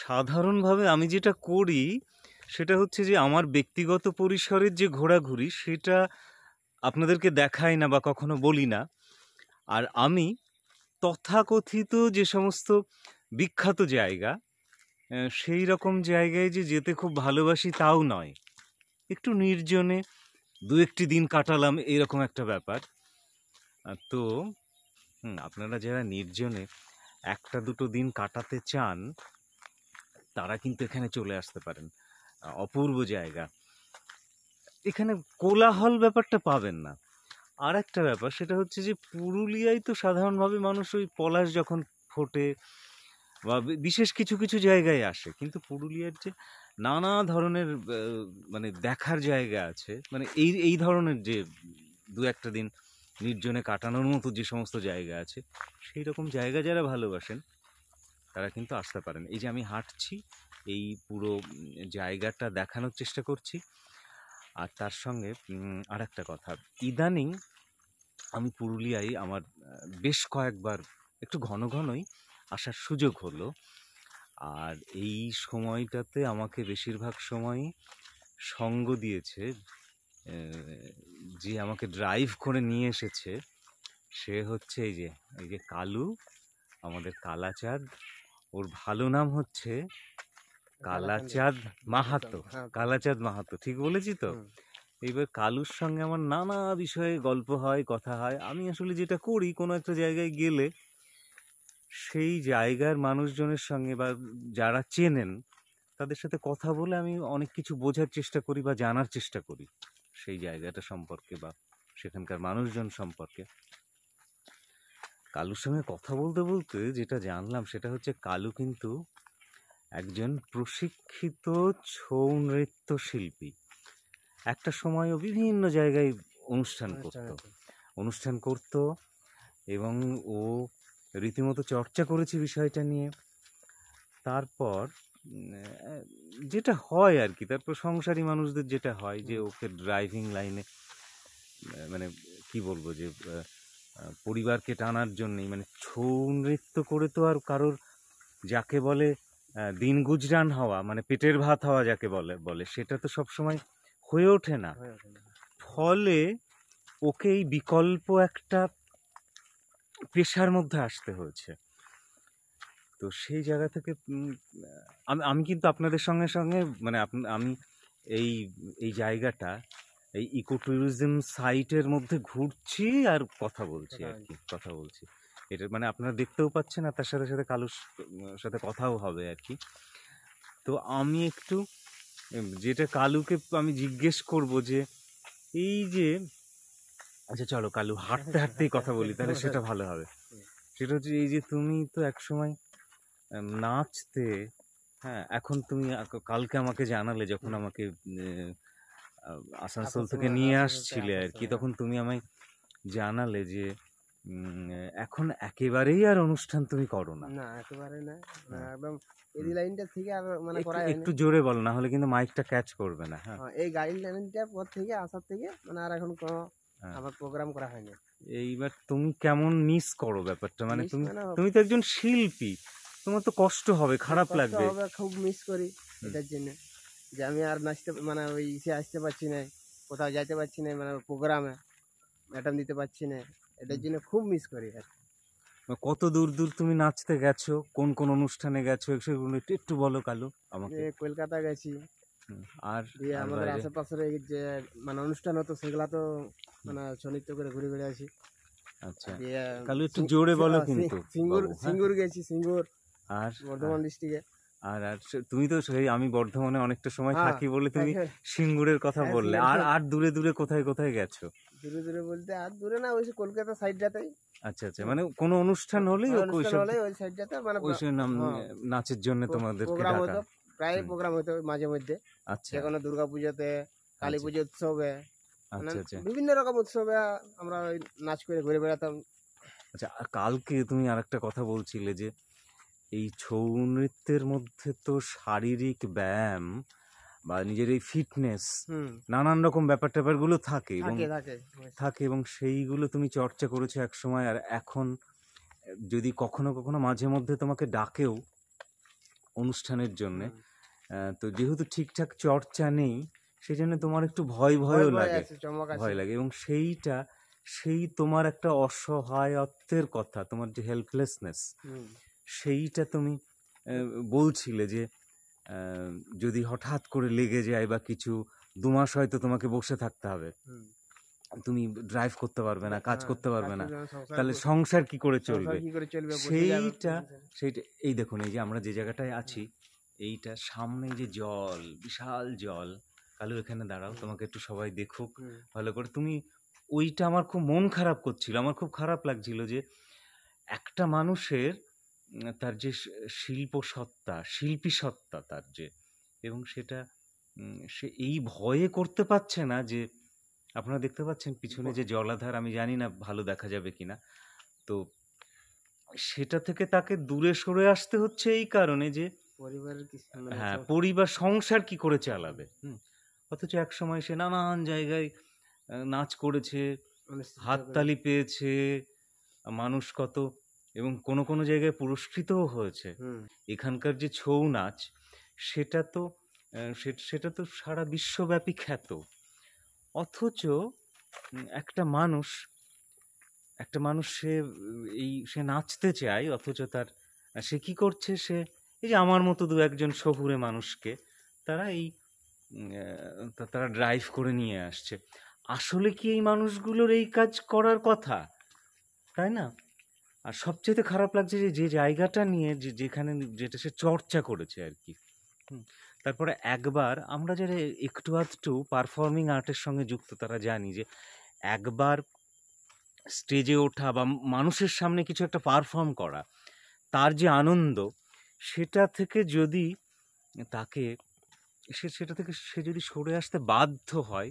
সাধারণভাবে আমি যেটা করি সেটা হচ্ছে যে আমার ব্যক্তিগত পরিসরের যে ঘোরাঘুরি সেটা আপনাদেরকে দেখাই না বা কখনো বলি না। আর আমি তথাকথিত যে সমস্ত বিখ্যাত জায়গা সেই রকম জায়গায় যে যেতে খুব ভালোবাসি তাও নয়। একটু নির্জনে দু একটি দিন কাটালাম এরকম একটা ব্যাপার। তো আপনারা যারা নির্জনে একটা দুটো দিন কাটাতে চান তারা কিন্তু এখানে চলে আসতে পারেন। অপূর্ব জায়গা। এখানে কোলাহল ব্যাপারটা পাবেন না। আর একটা ব্যাপার সেটা হচ্ছে যে পুরুলিয়ায় তো সাধারণভাবে মানুষ ওই পলাশ যখন ফোটে বা বিশেষ কিছু কিছু জায়গায় আসে, কিন্তু পুরুলিয়ার যে নানা ধরনের মানে দেখার জায়গা আছে, মানে এই এই ধরনের যে দু একটা দিন নির্জনে কাটানোর মতো যে সমস্ত জায়গা আছে সেই রকম জায়গা যারা ভালোবাসেন তারা কিন্তু আসতে পারেন। এই যে আমি হাঁটছি এই পুরো জায়গাটা দেখানোর চেষ্টা করছি। আর তার সঙ্গে আর একটা কথা, ইদানিং আমি পুরুলিয়ায় আমার বেশ কয়েকবার একটু ঘন ঘনই আসার সুযোগ হলো। আর এই সময়টাতে আমাকে বেশিরভাগ সময়ই সঙ্গ দিয়েছে যে আমাকে ড্রাইভ করে নিয়ে এসেছে, সে হচ্ছে এই যে কালু, আমাদের কালাচাঁদ। ওর ভালো নাম হচ্ছে কালাচাঁদ মাহাতো। কালাচাঁদ মাহাতো, ঠিক বলেছি তো? এইবার কালুর সঙ্গে আমার নানা বিষয়ে গল্প হয়, কথা হয়। আমি আসলে যেটা করি, কোনো একটা জায়গায় গেলে সেই জায়গার মানুষজনের সঙ্গে বা যারা চেনেন তাদের সাথে কথা বলে আমি অনেক কিছু বোঝার চেষ্টা করি বা জানার চেষ্টা করি সেই জায়গাটা সম্পর্কে বা সেখানকার মানুষজন সম্পর্কে। কালুর সঙ্গে কথা বলতে বলতে যেটা জানলাম সেটা হচ্ছে কালু কিন্তু একজন প্রশিক্ষিত ছৌ নৃত্য শিল্পী। একটা সময়ও বিভিন্ন জায়গায় অনুষ্ঠান করত এবং ও রীতিমতো চর্চা করেছে বিষয়টা নিয়ে। তারপর যেটা হয় আর কি, তারপর সংসারী মানুষদের যেটা হয় যে ওকে ড্রাইভিং লাইনে মানে কি বলবো যে পরিবারকে টানার জন্যই, মানে ছৌ নৃত্য করে তো আর কারোর যাকে বলে দিন গুজরান হওয়া, মানে পেটের ভাত হওয়া যাকে বলে সেটা তো সবসময় হয়ে ওঠে না। ফলে ওকে এই বিকল্প একটা পেশার মধ্যে আসতে হয়েছে। তো সেই জায়গা থেকে আমি কিন্তু আপনাদের সঙ্গে সঙ্গে মানে আমি এই এই জায়গাটা, এই ইকো ট্যুরিজম সাইটের মধ্যে ঘুরছি আর কথা বলছি আর কি, কথা বলছি। এটা মানে আপনারা দেখতেও পাচ্ছেন আর তার সাথে সাথে কালুর সাথে কথাও হবে আর কি। তো আমি একটু যেটা কালুকে আমি জিজ্ঞেস করব যে এই যে, আচ্ছা চলো কালু হাঁটতে হাঁটতেই কথা বলি তাহলে সেটা ভালো হবে। সেটা হচ্ছে এই যে তুমি তো একসময় নাচতে, হ্যাঁ, এখন তুমি কালকে আমাকে জানালে যখন আমাকে আসানসোল থেকে নিয়ে আসছিলে আর কি, তখন তুমি আমায় জানালে যে এখন একেবারেই আর অনুষ্ঠান তুমি করো না। না একেবারে না, একদম এই লাইনটা থেকে আর মানে করা একটু জোরে বলো, না হলে কিন্তু মাইকটা ক্যাচ করবে না। হ্যাঁ, এই গাইডলাইনটা পর থেকে আসার থেকে মানে আর এখন কোনো আমার প্রোগ্রাম করা হয়নি। এইবার তুমি কেমন মিস করো ব্যাপারটা? মানে তুমি তো একজন শিল্পী, তোমার তো কষ্ট হবে, খারাপ লাগবে। খুব মিস করি এটার জন্য যে আমি আর নাচতে মানে ওই ইসে আসতে পারছি না, কোথাও যাইতে পারছি না, মানে প্রোগ্রামে অ্যাটেন্ড দিতে পারছি না, এটার জন্য খুব মিস করি। আর কত দূর দূর তুমি নাচতে গেছো, কোন কোন অনুষ্ঠানে গেছো সেগুলো একটু বলো কালু আমাকে। কলকাতা গেছি, আর আমাদের আশেপাশের যে মানে অনুষ্ঠান হতো সেগুলা তো মানে ছৌ করে ঘুরে ঘুরে আসি। আচ্ছা কালু একটু জোরে বলো কিন্তু। সিঙ্গুর গেছি, সিঙ্গুর আর বর্ধমান ডিস্ট্রিক্টে। আর তুমি তো সেই, আমি বর্ধমানে অনেকটা সময় থাকি বলে তুমি সিঙ্গুরের কথা বললে। আর আর দূরে দূরে কোথায় কোথায় গেছো? দূরে দূরে বলতে আর দূরে না, ওই কলকাতা সাইডটাতেই। আচ্ছা আচ্ছা, মানে কোনো অনুষ্ঠান হলেই ওই সাইডটাতে মানে ওই নাচের জন্য তোমাদের প্রোগ্রাম হতো, প্রায় প্রোগ্রাম হতো মাঝে মধ্যে। আচ্ছা, যে কোনো দুর্গা পুজোতে, কালী পুজো উৎসবে, আচ্ছা বিভিন্ন রকম উৎসবে আমরা ওই নাচ করে ঘুরে বেড়াতাম। আচ্ছা, কালকে তুমি আরেকটা কথা বলছিলে যে এই ছৌ নৃত্যের মধ্যে তো শারীরিক ব্যায়াম বা নিজের এই ফিটনেস নানান রকম ব্যাপার ট্যাপারগুলো থাকে এবং সেইগুলো তুমি চর্চা করেছো এক সময়। আর এখন যদি কখনো কখনো মাঝে মধ্যে তোমাকে ডাকেও অনুষ্ঠানের জন্যে। হুম। তো যেহেতু ঠিকঠাক চর্চা নেই, সেই জন্য তোমার একটু ভয়ও ভয় লাগে, আছে, চমক আছে। ভয় লাগে। এবং সেই তোমার একটা অসহায়ত্বের কথা, তোমার যে হেল্পলেসনেস, হুম। সেইটা তুমি বলছিলে যে আহ, যদি হঠাৎ করে লেগে যায় বা কিছু, 2 মাস হয়তো তোমাকে বসে থাকতে হবে, হুম। তুমি ড্রাইভ করতে পারবে না, কাজ হ্যাঁ, করতে পারবে কাজ না, করবে না, সংসার তাহলে সংসার কি করে সংসার চলবে? কি করে চলবে, বসে যাবে সেইটা position এ। সেইটা এই দেখুন, এই যে আমরা যে জায়গাটায় আছি, এইটা সামনে যে জল, বিশাল জল। কালু এখানে দাঁড়াও, তোমাকে একটু সবাই দেখুক হুম। ভালো করে। তুমি ওইটা, আমার খুব মন খারাপ করছিল, আমার খুব খারাপ লাগছিল যে একটা মানুষের তার যে শিল্প সত্তা, শিল্পী সত্তা তার যে, এবং সেটা সে এই ভয়ে করতে পারছে না যে, আপনারা দেখতে পাচ্ছেন পিছনে যে জলাধার, আমি জানি না ভালো দেখা যাবে কিনা, তো সেটা থেকে তাকে দূরে সরে আসতে হচ্ছে এই কারণে যে পরিবারের কি মানে হ্যাঁ, পরিবার সংসার কি করে চালাবে। অথচ এক সময় সে নানান জায়গায় নাচ করেছে, অনুষ্ঠিত করে। হাততালি পেয়েছে, মানুষ কত, এবং কোনো কোনো জায়গায় পুরস্কৃতও হয়েছে। হুম। এখানকার যে ছৌ নাচ, সেটা তো সেটা তো সারা বিশ্বব্যাপী খ্যাত। অথচ একটা মানুষ সে নাচতে চায়, অথচ সে কি করছে, সে এই যে আমার মতো 2-1 শহুরে মানুষকে তারা তারা ড্রাইভ করে নিয়ে আসছে। আসলে কি এই মানুষগুলোর এই কাজ করার কথা, তাই না? আর সবচেয়ে খারাপ লাগছে যে যে জায়গাটা নিয়ে, যেখানে যেটা সে চর্চা করেছে আর কি। তারপরে একবার আমরা যারা একটু আধটু পারফর্মিং আর্টের সঙ্গে যুক্ত, তারা জানি যে একবার স্টেজে ওঠা বা মানুষের সামনে কিছু একটা পারফর্ম করা, তার যে আনন্দ, সেটা থেকে যদি তাকে সেটা থেকে সে যদি সরে আসতে বাধ্য হয়,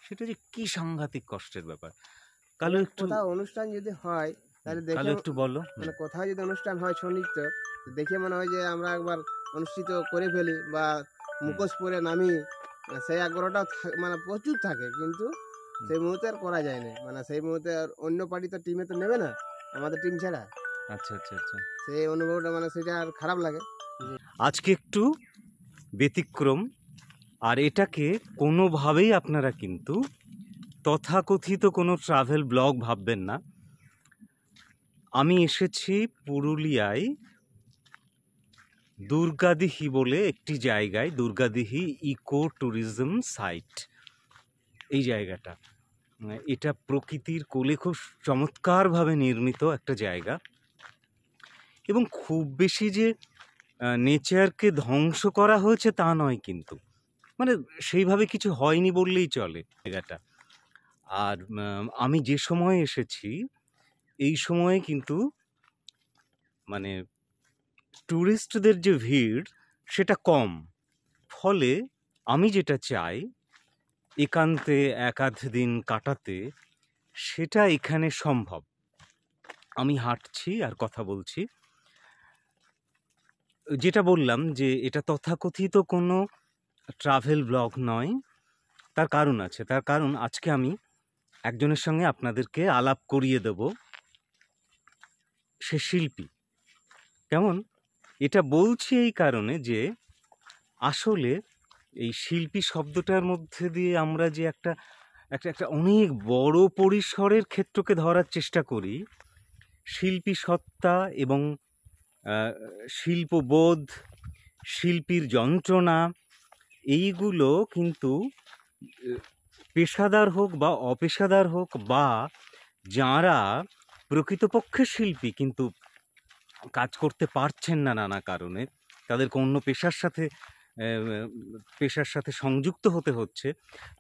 সেটা যে কি সাংঘাতিক কষ্টের ব্যাপার। কালো একটু কোথাও অনুষ্ঠান যদি হয় তাহলে দেখে কালো একটু বলো। মানে কোথাও যদি অনুষ্ঠান হয় ছৌ নৃত্য, তো দেখে মনে হয় যে আমরা একবার অনুষ্ঠিত করে ফেলি বা মুখোশ পরে নামি, সেই আগ্রহটা মানে প্রচুর থাকে, কিন্তু সেই মুহূর্তে আর করা যায় না। মানে সেই মুহূর্তে আর অন্য পার্টি তো টিমে তো নেবে না আমাদের টিম ছাড়া। আচ্ছা আচ্ছা আচ্ছা, সেই অনুভবটা মানে সেটা আর খারাপ লাগে। আজকে একটু ব্যতিক্রম, আর এটাকে কোনোভাবেই আপনারা কিন্তু তথাকথিত কোনো ট্রাভেল ব্লগ ভাববেন না। আমি এসেছি পুরুলিয়ায় দুর্গাদিহি বলে একটি জায়গায়, দুর্গাদিহি ইকো ট্যুরিজম সাইট। এই জায়গাটা, এটা প্রকৃতির কোলে খুব চমৎকারভাবে নির্মিত একটা জায়গা, এবং খুব বেশি যে নেচারকে ধ্বংস করা হয়েছে তা নয়, কিন্তু মানে সেইভাবে কিছু হয়নি বললেই চলে জায়গাটা। আর আমি যে সময় এসেছি, এই সময়ে কিন্তু মানে ট্যুরিস্টদের যে ভিড়, সেটা কম। ফলে আমি যেটা চাই একান্তে 1-আধ দিন কাটাতে, সেটা এখানে সম্ভব। আমি হাঁটছি আর কথা বলছি। যেটা বললাম যে এটা তথাকথিত কোনো ট্রাভেল ব্লগ নয়, তার কারণ আছে। তার কারণ আজকে আমি একজনের সঙ্গে আপনাদেরকে আলাপ করিয়ে দেব। সে শিল্পী। কেমন? এটা বলছি এই কারণে যে আসলে এই শিল্পী শব্দটার মধ্যে দিয়ে আমরা যে একটা একটা একটা অনেক বড় পরিসরের ক্ষেত্রকে ধরার চেষ্টা করি। শিল্পী সত্তা এবং শিল্পবোধ, শিল্পীর যন্ত্রণা, এইগুলো কিন্তু পেশাদার হোক বা অপেশাদার হোক, বা যারা প্রকৃতপক্ষে শিল্পী কিন্তু কাজ করতে পারছেন না নানা কারণে, তাদেরকে অন্য পেশার সাথে সংযুক্ত হতে হচ্ছে,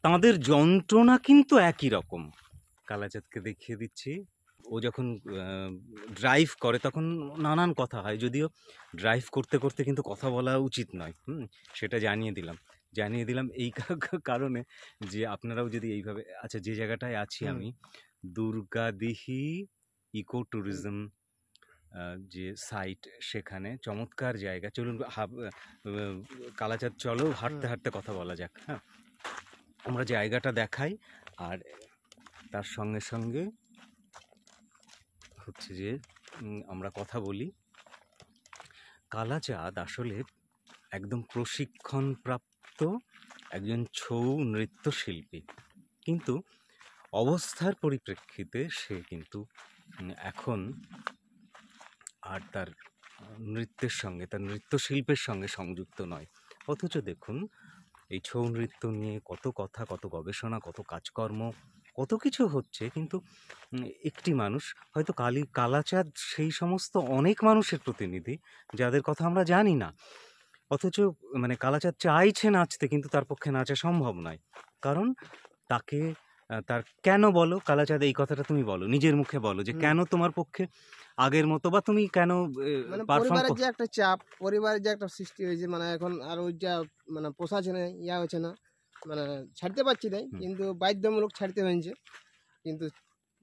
তাদের যন্ত্রণা কিন্তু একই রকম। কালাচাঁদকে দেখিয়ে দিচ্ছি। ও যখন ড্রাইভ করে তখন নানান কথা হয়, যদিও ড্রাইভ করতে করতে কিন্তু কথা বলা উচিত নয়। সেটা জানিয়ে দিলাম এই কারণে যে আপনারাও যদি এইভাবে, আচ্ছা যে জায়গাটায় আছি আমি, দুর্গাদিহি ইকো ট্যুরিজম যে সাইট, সেখানে চমৎকার জায়গা। চলুন কালাচাঁদ, চলো হাঁটতে হাঁটতে কথা বলা যাক। হ্যাঁ, আমরা জায়গাটা দেখাই, আর তার সঙ্গে সঙ্গে হচ্ছে যে আমরা কথা বলি। কালাচাঁদ আসলে একদম প্রশিক্ষণপ্রাপ্ত একজন ছৌ নৃত্যশিল্পী, কিন্তু অবস্থার পরিপ্রেক্ষিতে সে কিন্তু এখন আর তার নৃত্যের সঙ্গে, তার নৃত্যশিল্পের সঙ্গে সংযুক্ত নয়। অথচ দেখুন এই ছৌ নৃত্য নিয়ে কত কথা, কত গবেষণা, কত কাজকর্ম, কত কিছু হচ্ছে, কিন্তু একটি মানুষ, হয়তো কালাচাঁদ সেই সমস্ত অনেক মানুষের প্রতিনিধি যাদের কথা আমরা জানি না, অথচ মানে কালাচাঁদ চাইছে নাচতে, কিন্তু তার পক্ষে নাচা সম্ভব নয়। কারণ তাকে তার কেন বলো কালাচাঁদ, এই কথাটা তুমি বলো, নিজের মুখে বলো যে কেন তোমার পক্ষে আগের মতো, বা তুমি কেন মানে পারফর্ম। পরিবারের যে একটা চাপ, পরিবারের যে একটা সৃষ্টি হয়েছে, মানে এখন আর ওই যা মানে পোষাচ্ছে না, ইয়া হচ্ছে না, মানে ছাড়তে পারছি না, কিন্তু বাধ্যমূলক ছাড়তে হয়েছে। কিন্তু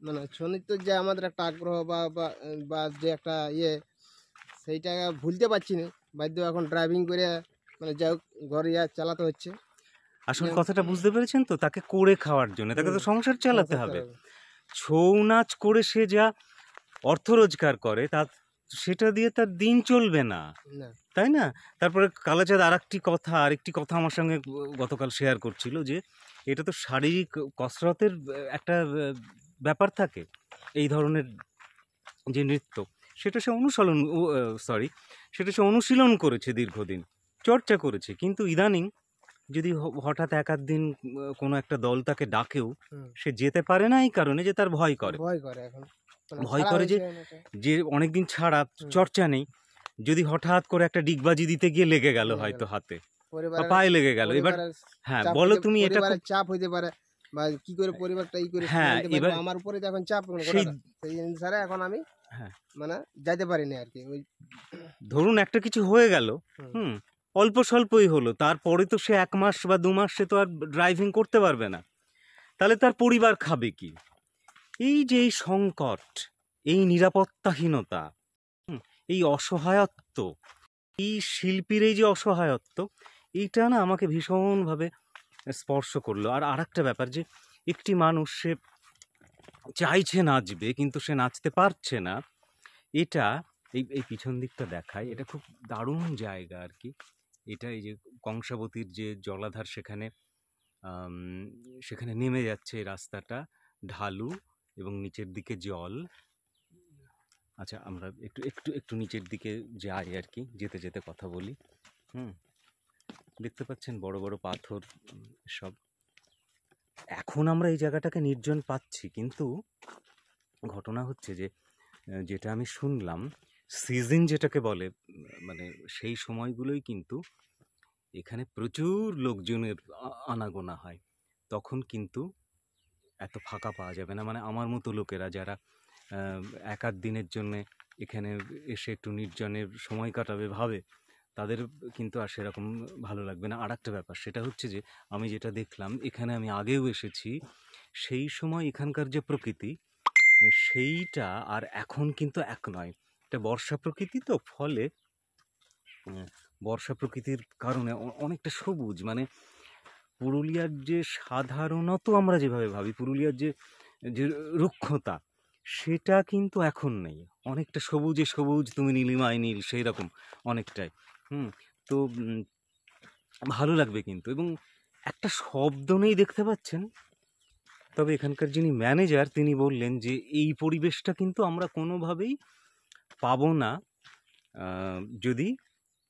মানে ছৌ নৃত্যের যে আমাদের একটা আগ্রহ বা বা বা যে একটা ইয়ে, সেইটা ভুলতে পারছি না, বাধ্য এখন ড্রাইভিং করে মানে যাই হোক ঘর ইয়া চালাতে হচ্ছে। আসল কথাটা বুঝতে পেরেছেন তো, তাকে করে খাওয়ার জন্য, তাকে তো সংসার চালাতে হবে। ছৌ নাচ করে সে যা অর্থ রোজগার করে, তা সেটা দিয়ে তার দিন চলবে না, তাই না? তারপরে কালাচাঁদ আরেকটি কথা আমার সঙ্গে গতকাল শেয়ার করছিল, যে এটা তো শারীরিক কসরতের একটা ব্যাপার থাকে, এই ধরনের যে নৃত্য, সেটা সে অনুশীলন করেছে দীর্ঘদিন, চর্চা করেছে, কিন্তু ইদানিং যদি হঠাৎ এক আধ দিন কোনো একটা দল তাকে ডাকেও, সে যেতে পারে না, এই কারণে যে তার ভয় করে এখন, ভয় করে যে অনেকদিন ছাড়া, চর্চা নেই, যদি হঠাৎ করে একটা ডিগবাজি দিতে গিয়ে লেগে গেল হয়তো হাতে বা পায়ে লেগে গেল, এবার হ্যাঁ বলো তুমি, এটা চাপ হইতে পারে, বা কি করে পরিবারটা করে, হ্যাঁ এবার আমার উপরে এখন চাপ, সেই অনুসারে এখন আমি মানে যাইতে পারি না আর কি। ওই ধরুন একটা কিছু হয়ে গেল, অল্প স্বল্পই হলো, তারপরে তো সে 1 মাস বা 2 মাস সে তো আর ড্রাইভিং করতে পারবে না, তাহলে তার পরিবার খাবে কি? এই যে এই সংকট, এই নিরাপত্তাহীনতা, এই অসহায়ত্ব, এই শিল্পীর এই যে অসহায়ত্ব, এইটা না আমাকে ভীষণভাবে স্পর্শ করলো। আর আরেকটা ব্যাপার, যে একটি মানুষ সে চাইছে নাচবে কিন্তু সে নাচতে পারছে না, এটা এই পিছন দিকটা দেখায়, এটা খুব দারুণ জায়গা আর কি। এটা এই যে কংসাবতীর যে জলাধার, সেখানে নেমে যাচ্ছে এই রাস্তাটা, ঢালু এবং নিচের দিকে জল। আচ্ছা আমরা একটু একটু একটু নিচের দিকে যাই আর কি, যেতে যেতে কথা বলি। দেখতে পাচ্ছেন বড় বড় পাথর সব। এখন আমরা এই জায়গাটাকে নির্জন পাচ্ছি, কিন্তু ঘটনা হচ্ছে যে যেটা আমি শুনলাম, সিজন যেটাকে বলে, মানে সেই সময়গুলোই কিন্তু এখানে প্রচুর লোকজনের আনাগোনা হয়, তখন কিন্তু এত ফাঁকা পাওয়া যাবে না। মানে আমার মতো লোকেরা যারা এক আধ দিনের জন্যে এখানে এসে একটু নির্জনের সময় কাটাবে ভাবে, তাদের কিন্তু আর সেরকম ভালো লাগবে না। আর একটা ব্যাপার, সেটা হচ্ছে যে আমি যেটা দেখলাম, এখানে আমি আগেও এসেছি, সেই সময় এখানকার যে প্রকৃতি, সেইটা আর এখন কিন্তু এক নয়। এটা বর্ষা প্রকৃতি, তো ফলে বর্ষা প্রকৃতির কারণে অনেকটা সবুজ, মানে পুরুলিয়ার যে সাধারণত আমরা যেভাবে ভাবি পুরুলিয়ার যে রুক্ষতা, সেটা কিন্তু এখন নেই। অনেকটা সবুজে সবুজ, তুমি নীলিমায় নীল, সেই রকম অনেকটাই। তো ভালো লাগবে কিন্তু, এবং একটা শব্দ নেই দেখতে পাচ্ছেন। তবে এখানকার যিনি ম্যানেজার, তিনি বললেন যে এই পরিবেশটা কিন্তু আমরা কোনোভাবেই পাবো না যদি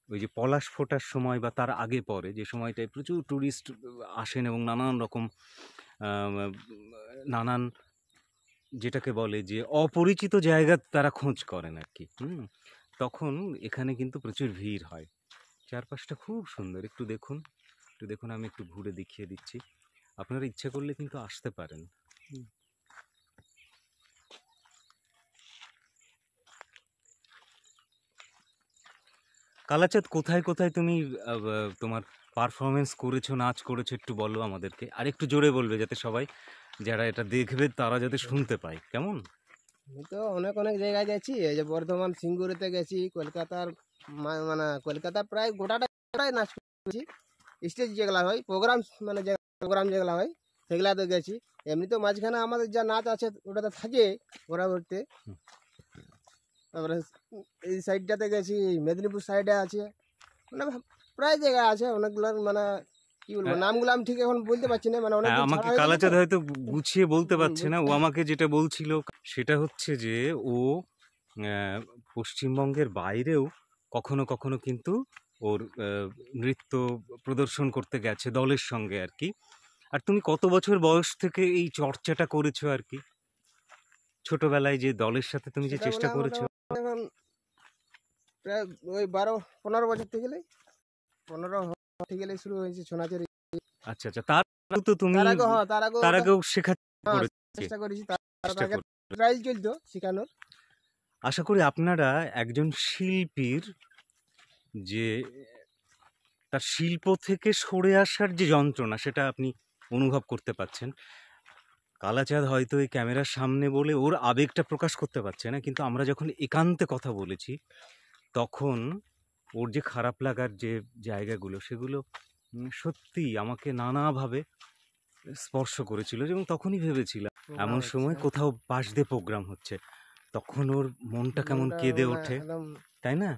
ওই যে পলাশ ফোটার সময় বা তার আগে পরে, যে সময়টায় প্রচুর ট্যুরিস্ট আসেন এবং নানান যেটাকে বলে যে অপরিচিত জায়গা তারা খোঁজ করেন আর কি। তখন এখানে কিন্তু প্রচুর ভিড় হয়। চারপাশটা খুব সুন্দর, একটু দেখুন আমি একটু ঘুরে দেখিয়ে দিচ্ছি, আপনারা ইচ্ছা করলে কিন্তু আসতে পারেন। কালাচাঁদ, কোথায় কোথায় তুমি তোমার পারফরমেন্স করেছো, নাচ করেছো, একটু বলো আমাদেরকে, আর একটু জোরে বলবে যাতে সবাই যারা এটা দেখবে তারা যাতে শুনতে পায়। কেমন? আমি তো অনেক অনেক জায়গায় গেছি, এই যে বর্ধমান সিঙ্গুরিতে গেছি, কলকাতার মানে কলকাতা প্রায় গোটাটাই নাচ করেছি। স্টেজ যেগুলা হয়, প্রোগ্রাম মানে যে প্রোগ্রাম যেগুলা হয় সেগুলাতে গেছি। এমনি তো মাঝখানে আমাদের যা নাচ আছে ওটাতে থাকে বরাবরতে। তারপরে এই সাইডটাতে গেছি, মেদিনীপুর সাইডে আছে, মানে প্রায় জায়গায় আছে অনেকগুলোর, মানে কি বলবো, নামগুলো আমি ঠিক এখন বলতে পারছি না, মানে অনেক হ্যাঁ, আমাকে কালাচাঁদ হয়তো গুছিয়ে বলতে পারছে না। ও আমাকে যেটা বলছিল সেটা হচ্ছে যে ও পশ্চিমবঙ্গের বাইরেও কখনো কখনো কিন্তু ওর নৃত্য প্রদর্শন করতে গেছে দলের সঙ্গে আর কি। আর তুমি কত বছর বয়স থেকে এই চর্চাটা করেছো আর কি? ছোটবেলায় যে দলের সাথে তুমি যে সেটা চেষ্টা বলে করেছো? এখন প্রায় ওই 12-15 বছর থেকে 15 থেকে গেলে শুরু হয়েছে ছৌ নাচের। আচ্ছা আচ্ছা, তার আগেও তো তুমি তার আগেও শেখাতে করেছো, চেষ্টা করেছি, তার চেষ্টা আগে করে। ট্রায়াল চলতো শেখানোর। আশা করি আপনারা একজন শিল্পীর যে তার শিল্প থেকে সরে আসার যে যন্ত্রণা সেটা আপনি অনুভব করতে পাচ্ছেন। কালাচাঁদ হয়তো এই ক্যামেরার সামনে বলে ওর আবেগটা প্রকাশ করতে পারছে না, কিন্তু আমরা যখন একান্তে কথা বলেছি তখন ওর যে খারাপ লাগার যে জায়গাগুলো সেগুলো সত্যি আমাকে নানাভাবে স্পর্শ করেছিল, এবং তখনই ভেবেছিলাম এমন সময় কোথাও পাশ দিয়ে প্রোগ্রাম হচ্ছে, তখন ওর মনটা কেমন কেঁদে ওঠে, তাই না?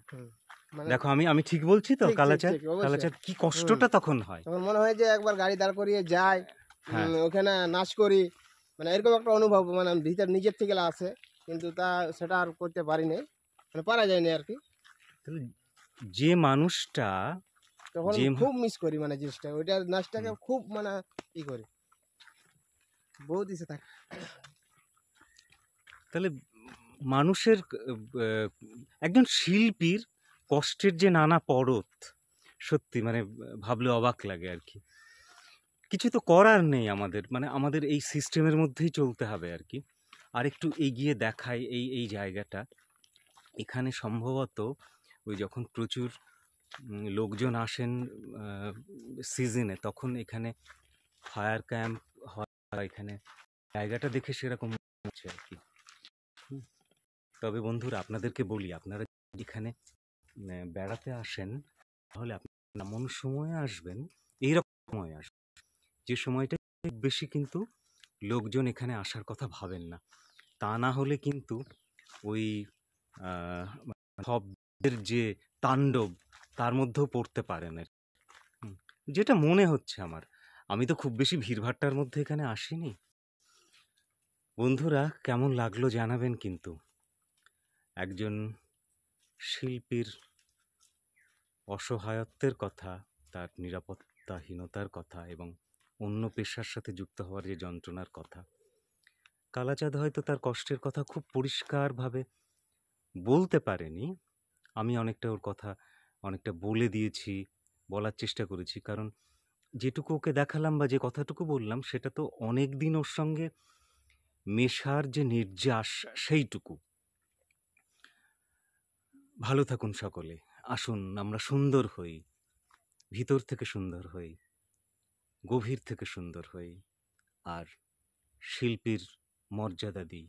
দেখো আমি ঠিক বলছি তো কালাচাঁদ? কালাচাঁদ কি কষ্টটা তখন হয়, তখন মনে হয় যে একবার গাড়ি দাঁড় করিয়ে যাই, হ্যাঁ, ওখানে নাচ করি, মানে এরকম একটা অনুভব মানে ভিতর নিজের থেকে আসে, কিন্তু সেটা আর করতে পারিনি, মানে পারা যায়নি আর কি। তাহলে যে মানুষটা তখন খুব মিস করি মানে জিনিসটা, ওইটার নাচটাকে খুব মানে ই করি, বহুত ইচ্ছে থাকে। তাহলে মানুষের একজন শিল্পীর কষ্টের যে নানা পরত, সত্যি মানে ভাবলে অবাক লাগে আর কি। কিছু তো করার নেই আমাদের, মানে আমাদের এই সিস্টেমের মধ্যেই চলতে হবে আর কি। আর একটু এগিয়ে দেখাই এই জায়গাটা, এখানে সম্ভবত ওই যখন প্রচুর লোকজন আসেন সিজনে, তখন এখানে ফায়ার ক্যাম্প হয়, এখানে জায়গাটা দেখে সেরকম হচ্ছে আর কি। তবে বন্ধুরা আপনাদেরকে বলি, আপনারা এখানে বেড়াতে আসেন তাহলে আপনারা এমন সময়ে আসবেন, এইরকম সময় আসবেন যে সময়টা বেশি কিন্তু লোকজন এখানে আসার কথা ভাবেন না। তা না হলে কিন্তু ওই শব্দের যে তাণ্ডব তার মধ্যেও পড়তে পারেন আর যেটা মনে হচ্ছে আমার। আমি তো খুব বেশি ভিড়ভাট্টার মধ্যে এখানে আসিনি। বন্ধুরা কেমন লাগলো জানাবেন কিন্তু। একজন শিল্পীর অসহায়ত্বের কথা, তার নিরাপত্তাহীনতার কথা, এবং অন্য পেশার সাথে যুক্ত হওয়ার যে যন্ত্রণার কথা, কালাচাঁদ হয়তো তার কষ্টের কথা খুব পরিষ্কারভাবে বলতে পারেনি। আমি অনেকটা ওর কথা অনেকটা বলে দিয়েছি, বলার চেষ্টা করেছি, কারণ যেটুকু ওকে দেখালাম বা যে কথাটুকু বললাম সেটা তো অনেক দিন ওর সঙ্গে মেশার যে নির্যাস সেইটুকু। ভালো থাকুন সকলে, আসুন আমরা সুন্দর হই, ভিতর থেকে সুন্দর হই, গভীর থেকে সুন্দর হই, আর শিল্পীর মর্যাদা দিই।